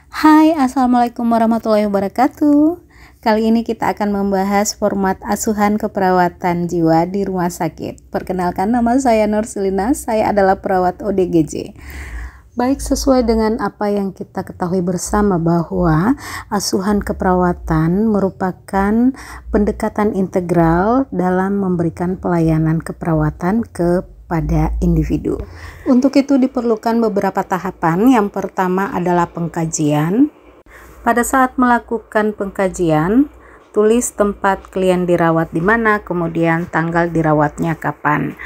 Hai, Assalamualaikum warahmatullahi wabarakatuh. Kali ini kita akan membahas format asuhan keperawatan jiwa di rumah sakit. Perkenalkan, nama saya Nur Selina, saya adalah perawat ODGJ. Baik, sesuai dengan apa yang kita ketahui bersama bahwa asuhan keperawatan merupakan pendekatan integral dalam memberikan pelayanan keperawatan pada individu. Untuk itu diperlukan beberapa tahapan. Yang pertama adalah pengkajian. Pada saat melakukan pengkajian, tulis tempat klien dirawat di mana, kemudian tanggal dirawatnya kapan.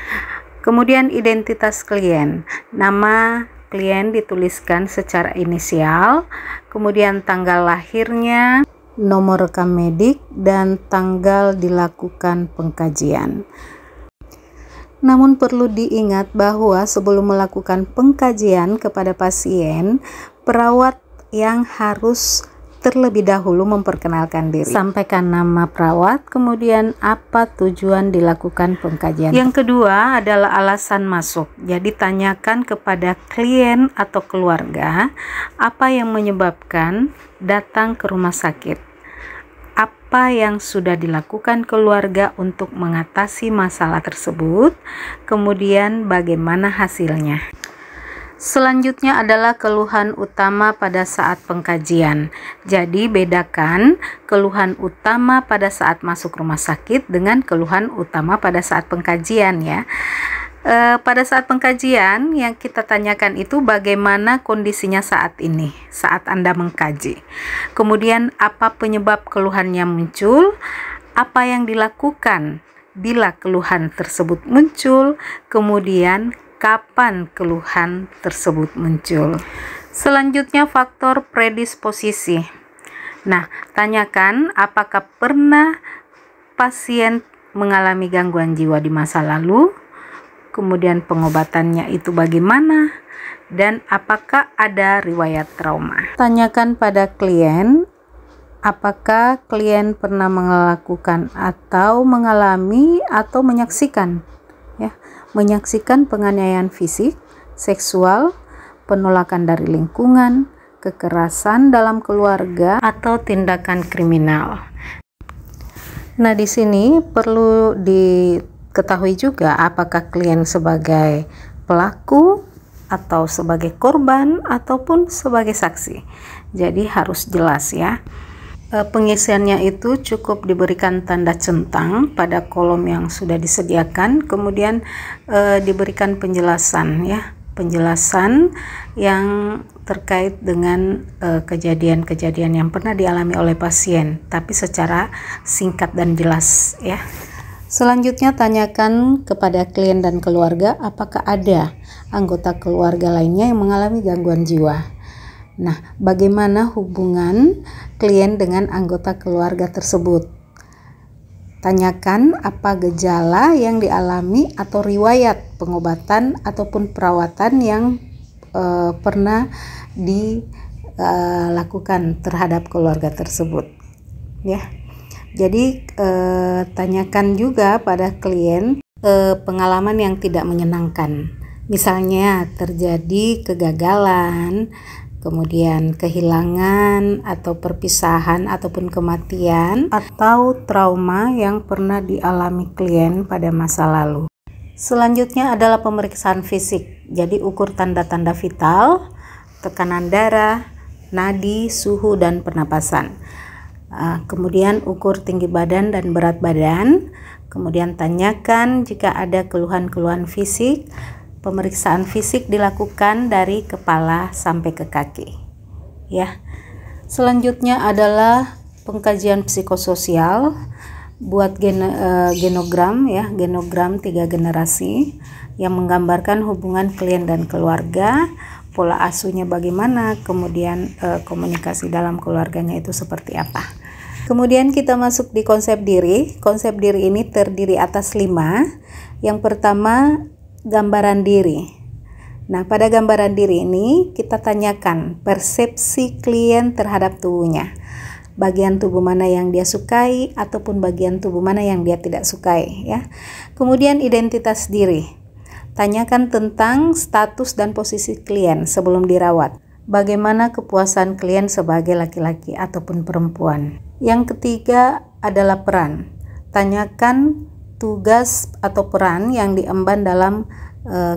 Kemudian identitas klien, nama klien dituliskan secara inisial, kemudian tanggal lahirnya, nomor rekam medik, dan tanggal dilakukan pengkajian. Namun perlu diingat bahwa sebelum melakukan pengkajian kepada pasien, perawat yang harus terlebih dahulu memperkenalkan diri. Sampaikan nama perawat, kemudian apa tujuan dilakukan pengkajian. Yang kedua adalah alasan masuk. Jadi tanyakan kepada klien atau keluarga apa yang menyebabkan datang ke rumah sakit. Apa yang sudah dilakukan keluarga untuk mengatasi masalah tersebut, kemudian bagaimana hasilnya. Selanjutnya adalah keluhan utama pada saat pengkajian. Jadi bedakan keluhan utama pada saat masuk rumah sakit dengan keluhan utama pada saat pengkajian ya. Pada saat pengkajian yang kita tanyakan itu bagaimana kondisinya saat ini, saat Anda mengkaji. Kemudian apa penyebab keluhannya muncul, apa yang dilakukan bila keluhan tersebut muncul, kemudian kapan keluhan tersebut muncul. Selanjutnya faktor predisposisi. Nah, tanyakan apakah pernah pasien mengalami gangguan jiwa di masa lalu, kemudian pengobatannya itu bagaimana, dan apakah ada riwayat trauma. Tanyakan pada klien apakah klien pernah melakukan atau mengalami atau menyaksikan penganiayaan fisik, seksual, penolakan dari lingkungan, kekerasan dalam keluarga, atau tindakan kriminal. Nah, di sini perlu diketahui juga apakah klien sebagai pelaku atau sebagai korban ataupun sebagai saksi. Jadi harus jelas ya. Pengisiannya itu cukup diberikan tanda centang pada kolom yang sudah disediakan, kemudian diberikan penjelasan ya, penjelasan yang terkait dengan kejadian-kejadian yang pernah dialami oleh pasien, tapi secara singkat dan jelas ya. Selanjutnya tanyakan kepada klien dan keluarga apakah ada anggota keluarga lainnya yang mengalami gangguan jiwa. Nah, bagaimana hubungan klien dengan anggota keluarga tersebut? Tanyakan apa gejala yang dialami atau riwayat pengobatan ataupun perawatan yang pernah dilakukan terhadap keluarga tersebut. Ya, jadi tanyakan juga pada klien pengalaman yang tidak menyenangkan. Misalnya terjadi kegagalan, kemudian kehilangan atau perpisahan ataupun kematian atau trauma yang pernah dialami klien pada masa lalu. Selanjutnya adalah pemeriksaan fisik. Jadi ukur tanda-tanda vital, tekanan darah, nadi, suhu, dan pernapasan. Kemudian ukur tinggi badan dan berat badan. Kemudian tanyakan jika ada keluhan-keluhan fisik. Pemeriksaan fisik dilakukan dari kepala sampai ke kaki ya. Selanjutnya adalah pengkajian psikososial. Buat genogram ya, genogram 3 generasi yang menggambarkan hubungan klien dan keluarga, pola asuhnya bagaimana, kemudian komunikasi dalam keluarganya itu seperti apa. Kemudian kita masuk di konsep diri. Konsep diri ini terdiri atas 5. Yang pertama, gambaran diri. Nah, pada gambaran diri ini kita tanyakan persepsi klien terhadap tubuhnya. Bagian tubuh mana yang dia sukai ataupun bagian tubuh mana yang dia tidak sukai ya. Kemudian identitas diri. Tanyakan tentang status dan posisi klien sebelum dirawat. Bagaimana kepuasan klien sebagai laki-laki ataupun perempuan. Yang ketiga adalah peran. Tanyakan tugas atau peran yang diemban dalam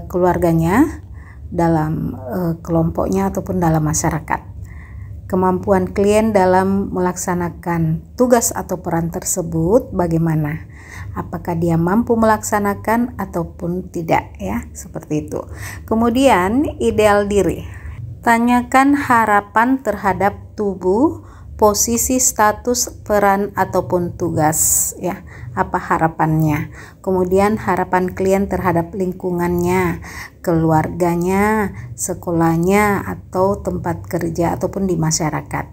keluarganya, dalam kelompoknya ataupun dalam masyarakat. Kemampuan klien dalam melaksanakan tugas atau peran tersebut bagaimana? Apakah dia mampu melaksanakan ataupun tidak, ya, seperti itu. Kemudian ideal diri. Tanyakan harapan terhadap tubuh, posisi, status, peran ataupun tugas, ya. Apa harapannya? Kemudian harapan klien terhadap lingkungannya, keluarganya, sekolahnya, atau tempat kerja ataupun di masyarakat.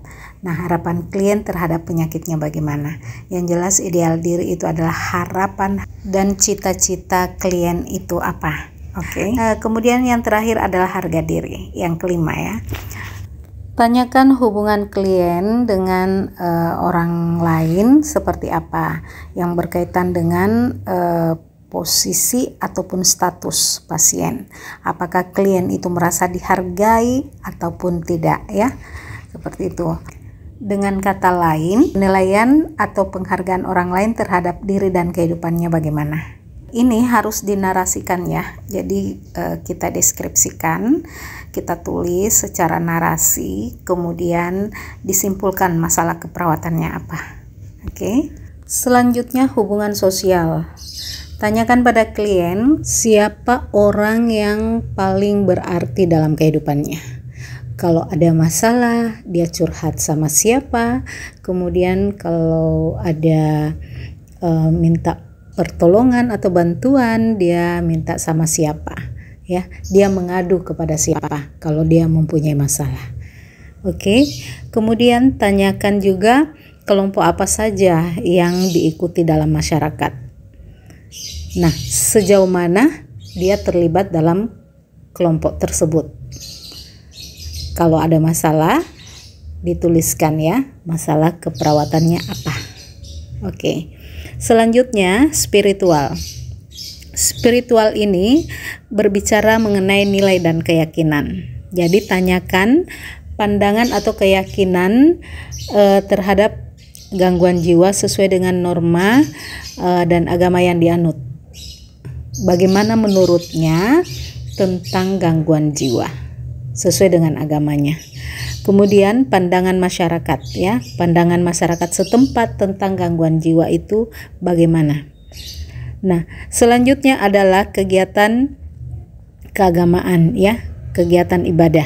Nah, harapan klien terhadap penyakitnya bagaimana? Yang jelas ideal diri itu adalah harapan dan cita-cita klien itu apa. Oke. Kemudian yang terakhir adalah harga diri. Yang kelima, ya. Tanyakan hubungan klien dengan orang lain seperti apa yang berkaitan dengan posisi ataupun status pasien. Apakah klien itu merasa dihargai ataupun tidak, ya? Seperti itu. Dengan kata lain, penilaian atau penghargaan orang lain terhadap diri dan kehidupannya bagaimana? Ini harus dinarasikan, ya. Jadi kita deskripsikan, kita tulis secara narasi, kemudian disimpulkan masalah keperawatannya apa. Oke. Selanjutnya hubungan sosial. Tanyakan pada klien siapa orang yang paling berarti dalam kehidupannya. Kalau ada masalah, dia curhat sama siapa. Kemudian kalau ada minta pertolongan atau bantuan, dia minta sama siapa, ya. Dia mengadu kepada siapa kalau dia mempunyai masalah. Oke. Kemudian tanyakan juga kelompok apa saja yang diikuti dalam masyarakat. Nah, sejauh mana dia terlibat dalam kelompok tersebut. Kalau ada masalah, dituliskan, ya, masalah keperawatannya apa. Oke. Selanjutnya, spiritual. Spiritual ini berbicara mengenai nilai dan keyakinan. Jadi tanyakan pandangan atau keyakinan terhadap gangguan jiwa sesuai dengan norma dan agama yang dianut. Bagaimana menurutnya tentang gangguan jiwa sesuai dengan agamanya. Kemudian pandangan masyarakat, ya, pandangan masyarakat setempat tentang gangguan jiwa itu bagaimana. Nah, selanjutnya adalah kegiatan keagamaan, ya, kegiatan ibadah.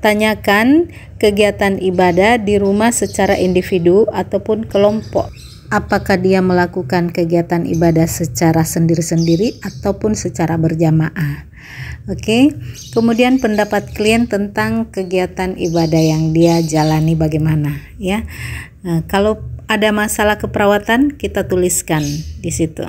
Tanyakan kegiatan ibadah di rumah secara individu ataupun kelompok. Apakah dia melakukan kegiatan ibadah secara sendiri-sendiri ataupun secara berjamaah. Oke. Kemudian pendapat klien tentang kegiatan ibadah yang dia jalani bagaimana, ya. Nah, kalau ada masalah keperawatan, kita tuliskan di situ.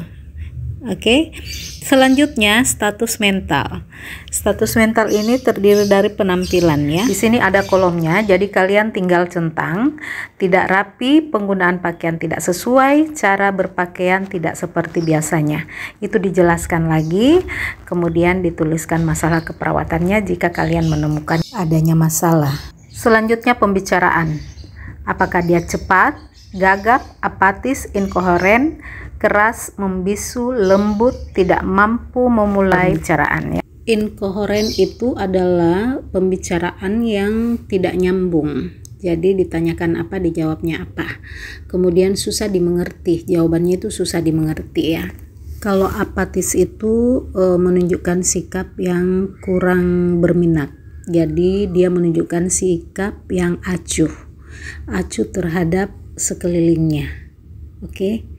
Oke. Selanjutnya status mental. Status mental ini terdiri dari penampilan, ya. Di sini ada kolomnya, jadi kalian tinggal centang. Tidak rapi, penggunaan pakaian tidak sesuai, cara berpakaian tidak seperti biasanya. Itu dijelaskan lagi, kemudian dituliskan masalah keperawatannya jika kalian menemukan adanya masalah. Selanjutnya pembicaraan. Apakah dia cepat, gagap, apatis, inkoheren, keras, membisu, lembut, tidak mampu memulai pembicaraan, ya. Inkoheren itu adalah pembicaraan yang tidak nyambung. Jadi ditanyakan apa, dijawabnya apa. Kemudian susah dimengerti, jawabannya itu susah dimengerti, ya. Kalau apatis itu menunjukkan sikap yang kurang berminat. Jadi dia menunjukkan sikap yang acuh terhadap sekelilingnya. Oke.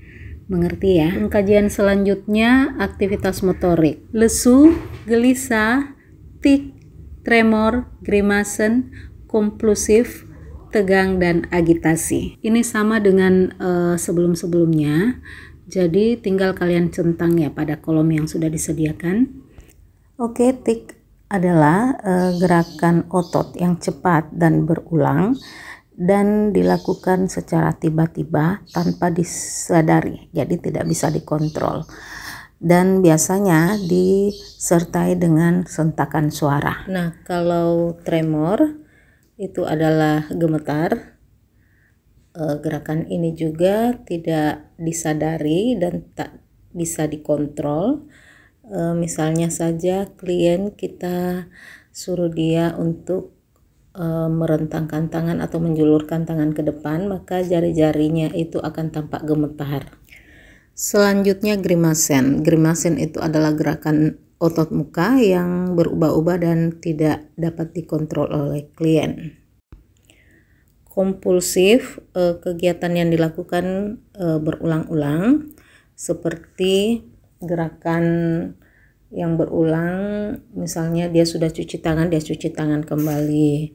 Mengerti, ya. Pengkajian selanjutnya aktivitas motorik. Lesu, gelisah, tik, tremor, grimasen, kompulsif, tegang, dan agitasi. Ini sama dengan sebelum-sebelumnya. Jadi tinggal kalian centang, ya, pada kolom yang sudah disediakan. Oke, tik adalah gerakan otot yang cepat dan berulang dan dilakukan secara tiba-tiba tanpa disadari, jadi tidak bisa dikontrol, dan biasanya disertai dengan sentakan suara. Nah, kalau tremor itu adalah gemetar. Gerakan ini juga tidak disadari dan tak bisa dikontrol. Misalnya saja klien kita suruh dia untuk merentangkan tangan atau menjulurkan tangan ke depan, maka jari-jarinya itu akan tampak gemetar. Selanjutnya grimasen. Grimasen itu adalah gerakan otot muka yang berubah-ubah dan tidak dapat dikontrol oleh klien. Kompulsif, kegiatan yang dilakukan berulang-ulang, seperti gerakan yang berulang, misalnya dia sudah cuci tangan, dia cuci tangan kembali,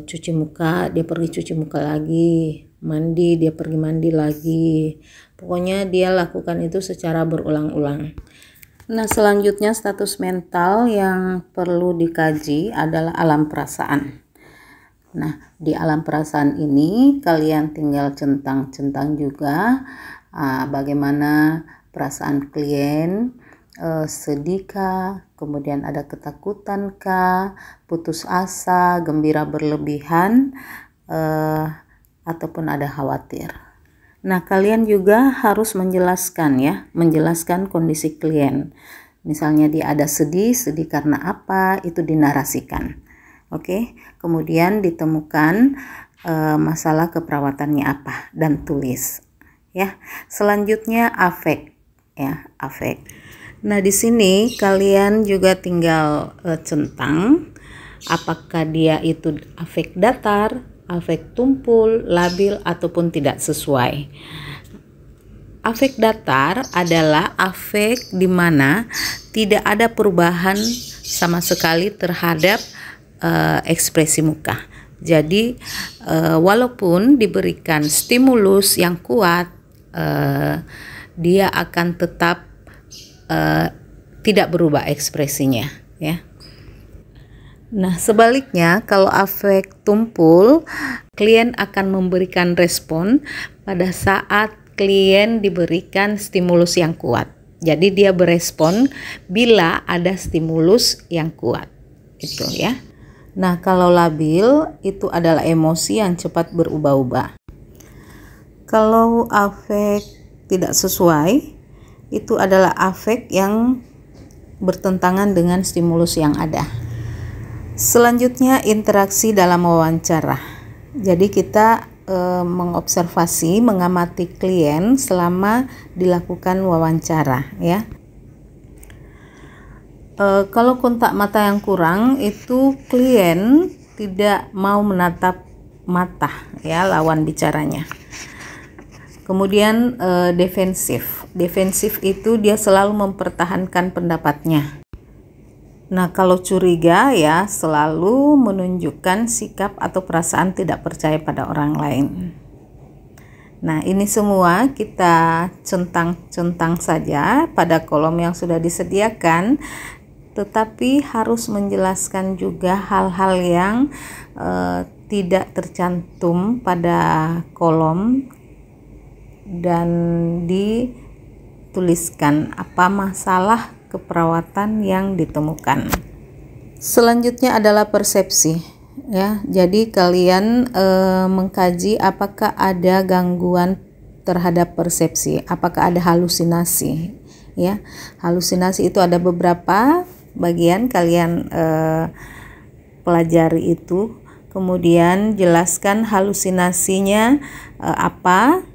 cuci muka, dia pergi cuci muka lagi, mandi, dia pergi mandi lagi. Pokoknya dia lakukan itu secara berulang-ulang. Nah, selanjutnya status mental yang perlu dikaji adalah alam perasaan. Nah, di alam perasaan ini kalian tinggal centang-centang juga bagaimana perasaan klien, sedih kah, kemudian ada ketakutan kah, putus asa, gembira berlebihan, ataupun ada khawatir. Nah, kalian juga harus menjelaskan kondisi klien. Misalnya dia ada sedih karena apa, itu dinarasikan. Oke, kemudian ditemukan masalah keperawatannya apa dan tulis ya. Selanjutnya afek ya, afek. Nah, di sini kalian juga tinggal centang apakah dia itu afek datar, afek tumpul, labil ataupun tidak sesuai. Afek datar adalah afek di mana tidak ada perubahan sama sekali terhadap ekspresi muka. Jadi walaupun diberikan stimulus yang kuat, dia akan tetap tidak berubah ekspresinya ya. Nah, sebaliknya kalau afek tumpul, klien akan memberikan respon pada saat klien diberikan stimulus yang kuat. Jadi dia berespon bila ada stimulus yang kuat. Itu ya. Nah, kalau labil itu adalah emosi yang cepat berubah-ubah. Kalau afek tidak sesuai, itu adalah afek yang bertentangan dengan stimulus yang ada. Selanjutnya, interaksi dalam wawancara. Jadi kita mengobservasi, mengamati klien selama dilakukan wawancara ya. Kalau kontak mata yang kurang, itu klien tidak mau menatap mata ya lawan bicaranya. Kemudian defensif. Defensif itu dia selalu mempertahankan pendapatnya. Nah, kalau curiga ya selalu menunjukkan sikap atau perasaan tidak percaya pada orang lain. Nah, ini semua kita centang-centang saja pada kolom yang sudah disediakan, tetapi harus menjelaskan juga hal-hal yang tidak tercantum pada kolom dan dituliskan apa masalah keperawatan yang ditemukan. Selanjutnya adalah persepsi ya. Jadi kalian mengkaji apakah ada gangguan terhadap persepsi, apakah ada halusinasi ya. Halusinasi itu ada beberapa bagian, kalian pelajari itu, kemudian jelaskan halusinasinya apa,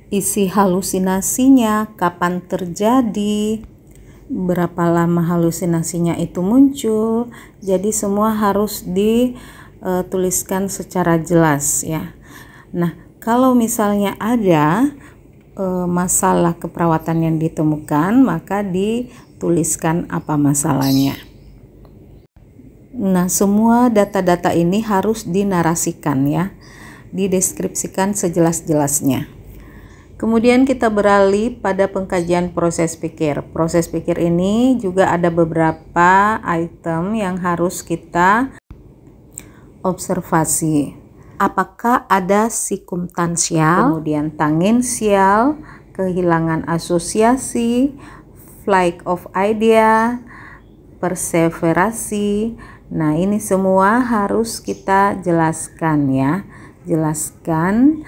isi halusinasinya, kapan terjadi, berapa lama halusinasinya itu muncul. Jadi semua harus dituliskan secara jelas ya. Nah, kalau misalnya ada masalah keperawatan yang ditemukan, maka dituliskan apa masalahnya. Nah, semua data-data ini harus dinarasikan ya, dideskripsikan sejelas-jelasnya. Kemudian kita beralih pada pengkajian proses pikir. Proses pikir ini juga ada beberapa item yang harus kita observasi. Apakah ada sikumtansial, kemudian tangensial, kehilangan asosiasi, flight of idea, perseverasi, Nah, ini semua harus kita jelaskan ya. Jelaskan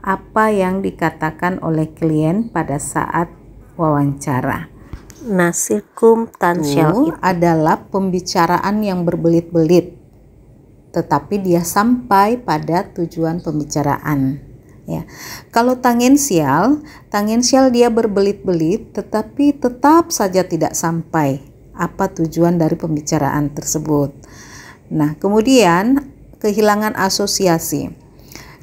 apa yang dikatakan oleh klien pada saat wawancara. Nah, circumstantial itu adalah pembicaraan yang berbelit-belit, tetapi dia sampai pada tujuan pembicaraan. Ya, kalau tangensial dia berbelit-belit, tetapi tetap saja tidak sampai apa tujuan dari pembicaraan tersebut. Nah, kemudian kehilangan asosiasi.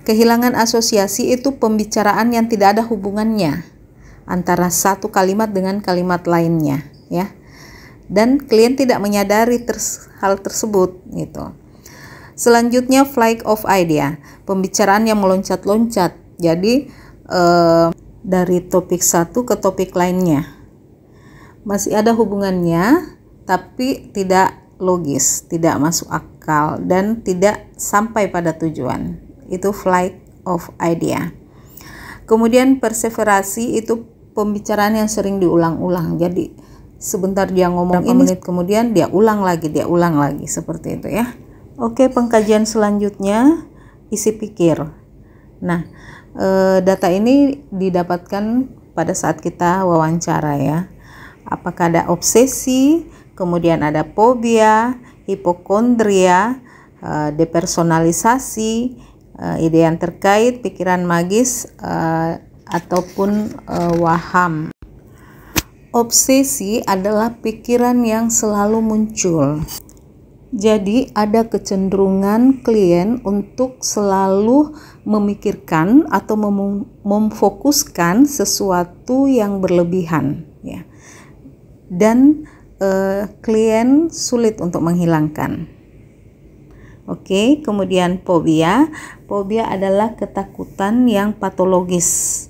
Kehilangan asosiasi itu pembicaraan yang tidak ada hubungannya antara satu kalimat dengan kalimat lainnya, ya. Dan klien tidak menyadari hal tersebut, gitu. Selanjutnya flight of idea, pembicaraan yang meloncat-loncat. Jadi dari topik satu ke topik lainnya. Masih ada hubungannya, tapi tidak logis, tidak masuk akal, dan tidak sampai pada tujuan. Itu flight of idea. Kemudian perseverasi itu pembicaraan yang sering diulang-ulang. Jadi sebentar dia ngomong ini, menit kemudian dia ulang lagi, seperti itu ya. Oke, pengkajian selanjutnya isi pikir. Nah, data ini didapatkan pada saat kita wawancara ya. Apakah ada obsesi, kemudian ada fobia, hipokondria, depersonalisasi, ide yang terkait, pikiran magis, ataupun waham. Obsesi adalah pikiran yang selalu muncul. Jadi ada kecenderungan klien untuk selalu memikirkan atau memfokuskan sesuatu yang berlebihan ya. Dan klien sulit untuk menghilangkan. Oke, kemudian fobia. Fobia adalah ketakutan yang patologis,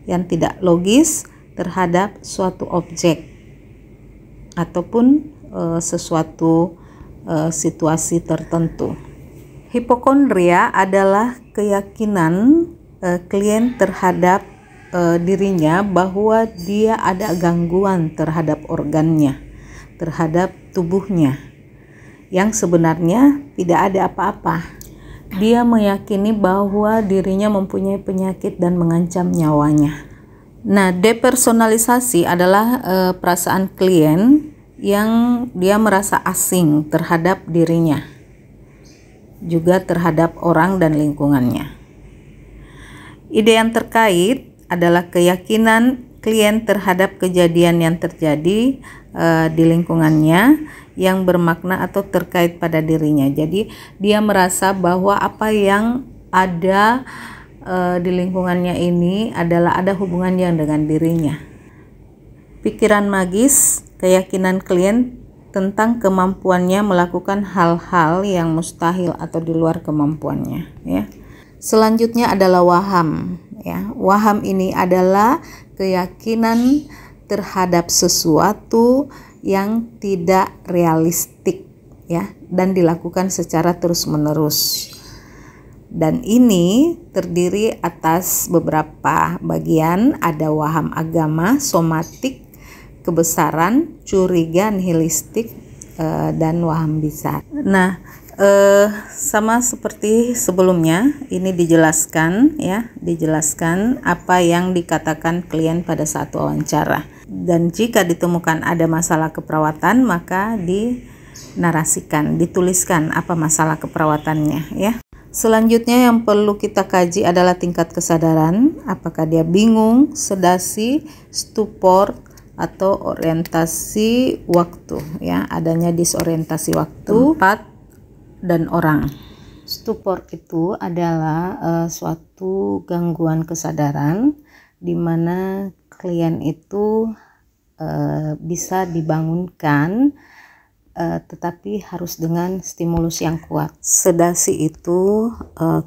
yang tidak logis terhadap suatu objek ataupun sesuatu situasi tertentu. Hipokondria adalah keyakinan klien terhadap dirinya bahwa dia ada gangguan terhadap organnya, terhadap tubuhnya, yang sebenarnya tidak ada apa-apa. Dia meyakini bahwa dirinya mempunyai penyakit dan mengancam nyawanya. Nah, depersonalisasi adalah perasaan klien yang dia merasa asing terhadap dirinya, juga terhadap orang dan lingkungannya. Ide yang terkait adalah keyakinan klien terhadap kejadian yang terjadi di lingkungannya yang bermakna atau terkait pada dirinya. Jadi dia merasa bahwa apa yang ada di lingkungannya ini adalah ada hubungannya dengan dirinya. Pikiran magis, keyakinan klien tentang kemampuannya melakukan hal-hal yang mustahil atau di luar kemampuannya ya. Selanjutnya adalah waham ya. Waham ini adalah keyakinan terhadap sesuatu yang tidak realistik ya, dan dilakukan secara terus-menerus. Dan ini terdiri atas beberapa bagian, ada waham agama, somatik, kebesaran, curiga, nihilistik, dan waham besar. Nah, sama seperti sebelumnya, ini dijelaskan ya, dijelaskan apa yang dikatakan klien pada saat wawancara. Dan jika ditemukan ada masalah keperawatan, maka dinarasikan, dituliskan apa masalah keperawatannya ya. Selanjutnya yang perlu kita kaji adalah tingkat kesadaran, apakah dia bingung, sedasi, stupor, atau orientasi waktu ya, adanya disorientasi waktu, tempat, dan orang. Stupor itu adalah suatu gangguan kesadaran di mana klien itu bisa dibangunkan, tetapi harus dengan stimulus yang kuat. Sedasi itu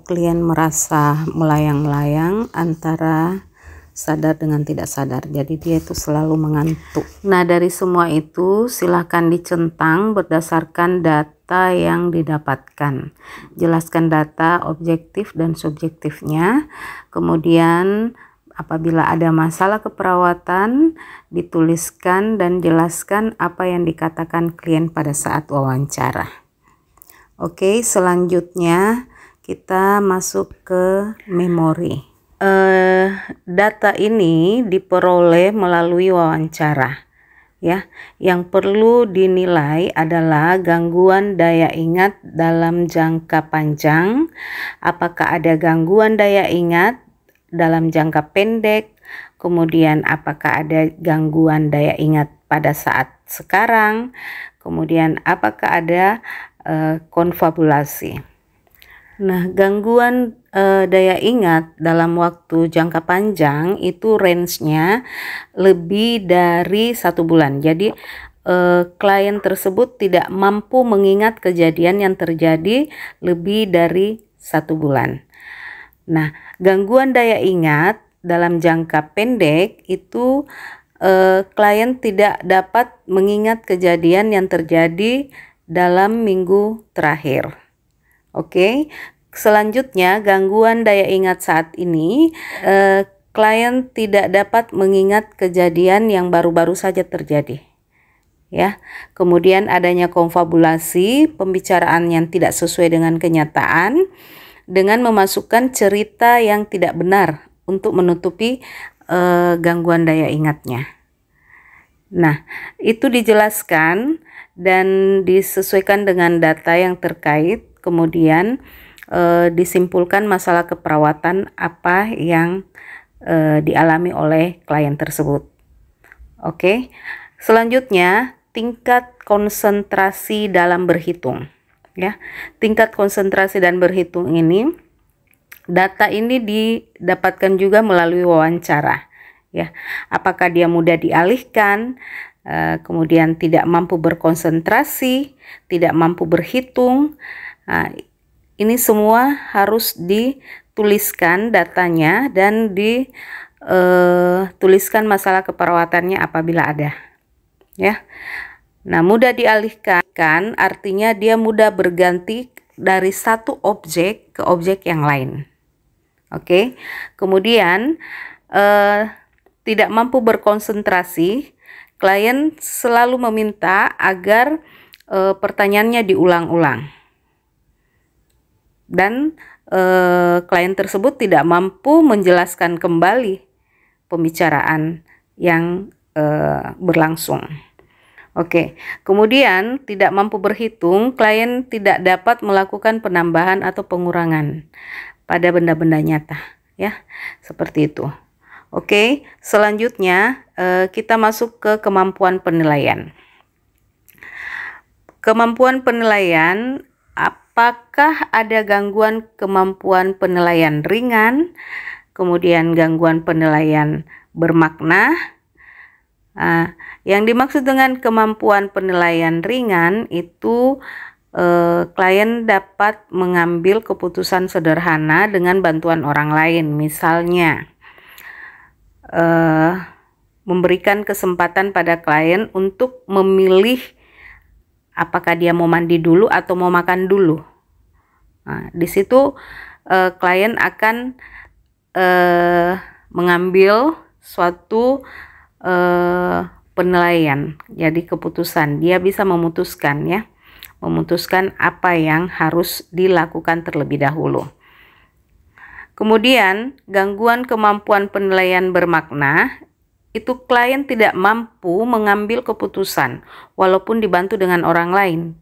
klien merasa melayang-layang antara sadar dengan tidak sadar, jadi dia itu selalu mengantuk. Nah, dari semua itu silahkan dicentang berdasarkan data yang didapatkan. Jelaskan data objektif dan subjektifnya. Kemudian apabila ada masalah keperawatan, dituliskan dan jelaskan apa yang dikatakan klien pada saat wawancara. Oke, selanjutnya kita masuk ke memori. Data ini diperoleh melalui wawancara. Ya, yang perlu dinilai adalah gangguan daya ingat dalam jangka panjang. Apakah ada gangguan daya ingat dalam jangka pendek? Kemudian apakah ada gangguan daya ingat pada saat sekarang? Kemudian apakah ada konfabulasi? Nah, gangguan daya ingat dalam waktu jangka panjang itu range-nya lebih dari 1 bulan. Jadi klien tersebut tidak mampu mengingat kejadian yang terjadi lebih dari 1 bulan. Nah, gangguan daya ingat dalam jangka pendek itu klien tidak dapat mengingat kejadian yang terjadi dalam minggu terakhir. Oke, selanjutnya gangguan daya ingat saat ini, klien tidak dapat mengingat kejadian yang baru-baru saja terjadi. Ya, kemudian adanya konfabulasi, pembicaraan yang tidak sesuai dengan kenyataan, dengan memasukkan cerita yang tidak benar untuk menutupi gangguan daya ingatnya. Nah, itu dijelaskan dan disesuaikan dengan data yang terkait. Kemudian disimpulkan masalah keperawatan apa yang dialami oleh klien tersebut. Oke, selanjutnya tingkat konsentrasi dalam berhitung. Ya, tingkat konsentrasi dan berhitung ini, data ini didapatkan juga melalui wawancara. Ya, apakah dia mudah dialihkan? Kemudian tidak mampu berkonsentrasi, tidak mampu berhitung. Nah, ini semua harus dituliskan datanya dan dituliskan masalah keperawatannya apabila ada. Ya, nah mudah dialihkan artinya dia mudah berganti dari satu objek ke objek yang lain. Oke, kemudian tidak mampu berkonsentrasi, klien selalu meminta agar pertanyaannya diulang-ulang. Dan klien tersebut tidak mampu menjelaskan kembali pembicaraan yang berlangsung. Oke, kemudian tidak mampu berhitung, klien tidak dapat melakukan penambahan atau pengurangan pada benda-benda nyata, ya, seperti itu. Oke, selanjutnya kita masuk ke kemampuan penilaian. Kemampuan penilaian, apakah ada gangguan kemampuan penilaian ringan, kemudian gangguan penilaian bermakna. Yang dimaksud dengan kemampuan penilaian ringan itu klien dapat mengambil keputusan sederhana dengan bantuan orang lain, misalnya memberikan kesempatan pada klien untuk memilih apakah dia mau mandi dulu atau mau makan dulu. Nah, di situ klien akan mengambil suatu penilaian, jadi keputusan. Dia bisa memutuskan, ya, memutuskan apa yang harus dilakukan terlebih dahulu. Kemudian gangguan kemampuan penilaian bermakna itu klien tidak mampu mengambil keputusan walaupun dibantu dengan orang lain.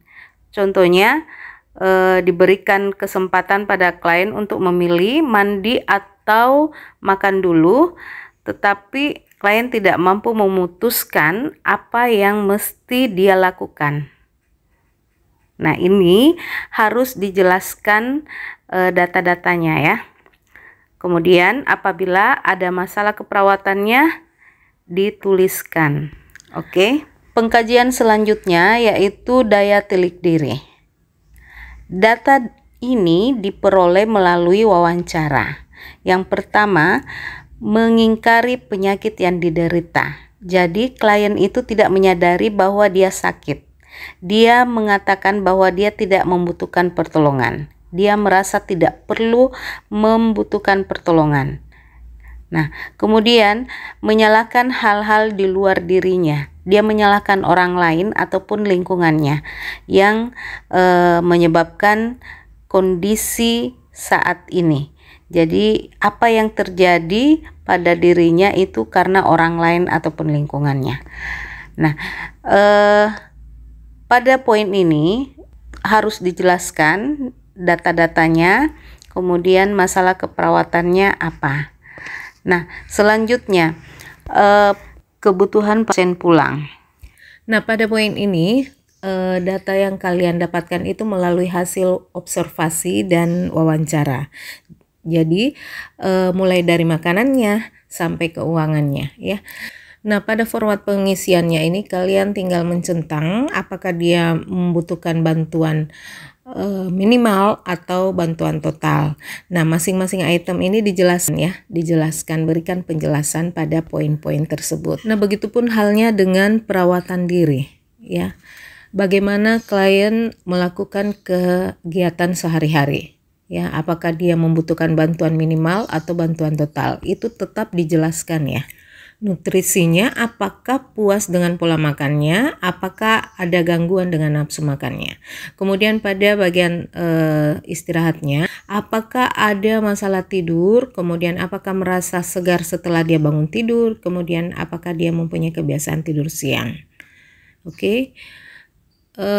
Contohnya diberikan kesempatan pada klien untuk memilih mandi atau makan dulu, tetapi klien tidak mampu memutuskan apa yang mesti dia lakukan. Nah, ini harus dijelaskan data-datanya, ya. Kemudian apabila ada masalah keperawatannya dituliskan. Oke. Pengkajian selanjutnya yaitu daya telik diri. Data ini diperoleh melalui wawancara. Yang pertama, mengingkari penyakit yang diderita. Jadi klien itu tidak menyadari bahwa dia sakit. Dia mengatakan bahwa dia tidak membutuhkan pertolongan. Dia merasa tidak perlu membutuhkan pertolongan. Nah, kemudian menyalahkan hal-hal di luar dirinya. Dia menyalahkan orang lain ataupun lingkungannya yang menyebabkan kondisi saat ini. Jadi, apa yang terjadi pada dirinya itu karena orang lain ataupun lingkungannya. Nah, pada poin ini harus dijelaskan data-datanya, kemudian masalah keperawatannya apa. Nah, selanjutnya kebutuhan pasien pulang. Nah, pada poin ini data yang kalian dapatkan itu melalui hasil observasi dan wawancara. Jadi mulai dari makanannya sampai keuangannya ya. Nah, pada format pengisiannya ini kalian tinggal mencentang apakah dia membutuhkan bantuan minimal atau bantuan total. Nah, masing-masing item ini dijelaskan, berikan penjelasan pada poin-poin tersebut. Nah, begitupun halnya dengan perawatan diri, ya. Bagaimana klien melakukan kegiatan sehari-hari, ya. Apakah dia membutuhkan bantuan minimal atau bantuan total? Itu tetap dijelaskan ya. Nutrisinya, apakah puas dengan pola makannya, apakah ada gangguan dengan nafsu makannya. Kemudian pada bagian istirahatnya, apakah ada masalah tidur, kemudian apakah merasa segar setelah dia bangun tidur, kemudian apakah dia mempunyai kebiasaan tidur siang. Oke.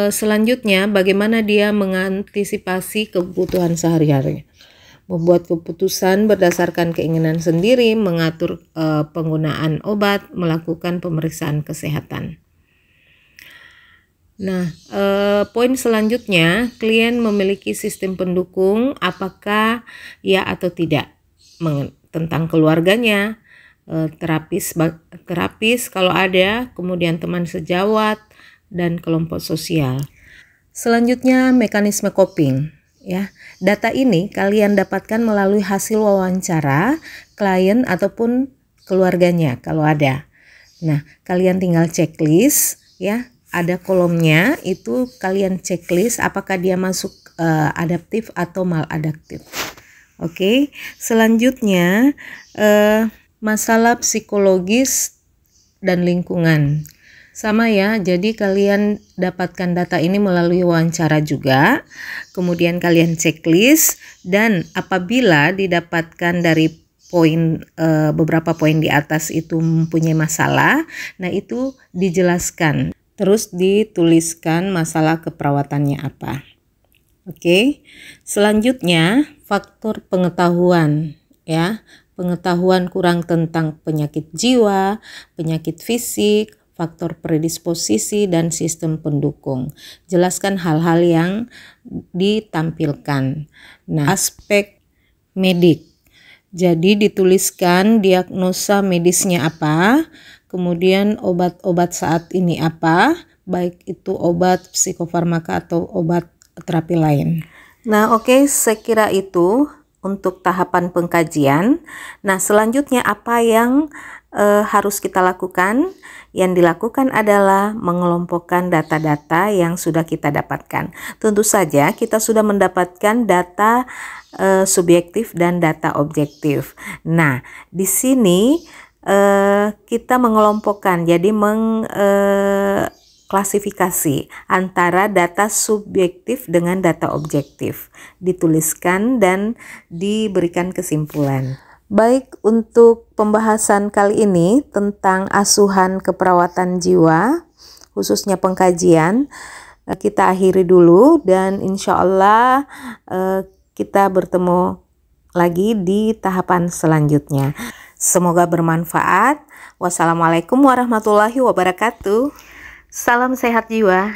Selanjutnya, bagaimana dia mengantisipasi kebutuhan sehari-hari. Membuat keputusan berdasarkan keinginan sendiri, mengatur penggunaan obat, melakukan pemeriksaan kesehatan. Nah, poin selanjutnya, klien memiliki sistem pendukung, apakah ya atau tidak, tentang keluarganya, terapis kalau ada, kemudian teman sejawat, dan kelompok sosial. Selanjutnya, mekanisme coping. Ya, data ini kalian dapatkan melalui hasil wawancara klien ataupun keluarganya kalau ada. Nah, kalian tinggal checklist ya, ada kolomnya itu kalian checklist apakah dia masuk adaptif atau maladaptif. Oke, selanjutnya masalah psikologis dan lingkungan. Sama ya, jadi kalian dapatkan data ini melalui wawancara juga, kemudian kalian checklist, dan apabila didapatkan dari poin beberapa poin di atas itu mempunyai masalah, nah itu dijelaskan, terus dituliskan masalah keperawatannya apa. Oke, selanjutnya faktor pengetahuan ya, pengetahuan kurang tentang penyakit jiwa, penyakit fisik, faktor predisposisi, dan sistem pendukung. Jelaskan hal-hal yang ditampilkan. Nah, aspek medik. Jadi dituliskan diagnosa medisnya apa, kemudian obat-obat saat ini apa, baik itu obat psikofarmaka atau obat terapi lain. Nah, oke, sekira itu untuk tahapan pengkajian. Nah, selanjutnya apa yang harus kita lakukan? Yang dilakukan adalah mengelompokkan data-data yang sudah kita dapatkan. Tentu saja kita sudah mendapatkan data subjektif dan data objektif. Nah, di sini kita mengelompokkan, jadi klasifikasi antara data subjektif dengan data objektif, dituliskan dan diberikan kesimpulan. Baik, untuk pembahasan kali ini tentang asuhan keperawatan jiwa, khususnya pengkajian, kita akhiri dulu dan insya Allah kita bertemu lagi di tahapan selanjutnya. Semoga bermanfaat. Wassalamualaikum warahmatullahi wabarakatuh. Salam sehat jiwa.